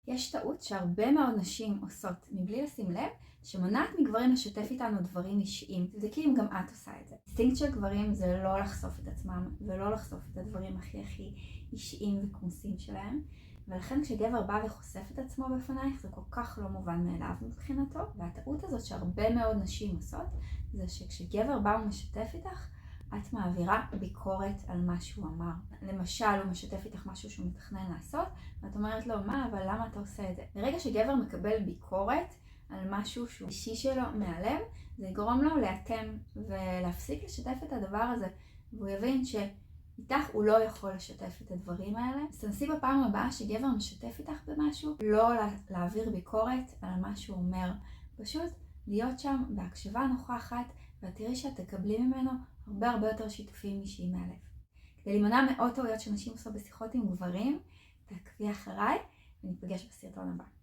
יש טעות שהרבה מאוד נשים עושות מבלי לשים לב, שמונעת מגברים לשתף איתנו דברים אישיים. תבדקי אם גם את עושה את זה. אינסטינקט של גברים זה לא לחשוף את עצמם ולא לחשוף את הדברים הכי אישיים וכמוסים שלהם. ולכן כשגבר בא וחושף את עצמו בפנייך, זה כל כך לא מובן מאליו מבחינתו. והטעות הזאת שהרבה מאוד נשים עושות, זה שכשגבר בא ומשתף איתך, את מעבירה ביקורת על מה שהוא אמר. למשל, הוא משתף איתך משהו שהוא מתכנן לעשות, ואת אומרת לו, מה, אבל למה אתה עושה את זה? ברגע שגבר מקבל ביקורת על משהו שהוא אישי שלו מהלב, זה יגרום לו לאטם ולהפסיק לשתף את הדבר הזה. והוא יבין שאיתך הוא לא יכול לשתף את הדברים האלה. אז תנסי בפעם הבאה שגבר משתף איתך במשהו, לא להעביר ביקורת על מה שהוא אומר. פשוט להיות שם בהקשבה נוכחת, ואת תראי שאת תקבלי ממנו הרבה יותר שיתופים אישיים מהלב. כדי להימנע מאות טעויות שנשים עושות בשיחות עם גברים, תעקבי אחריי וניפגש בסרטון הבא.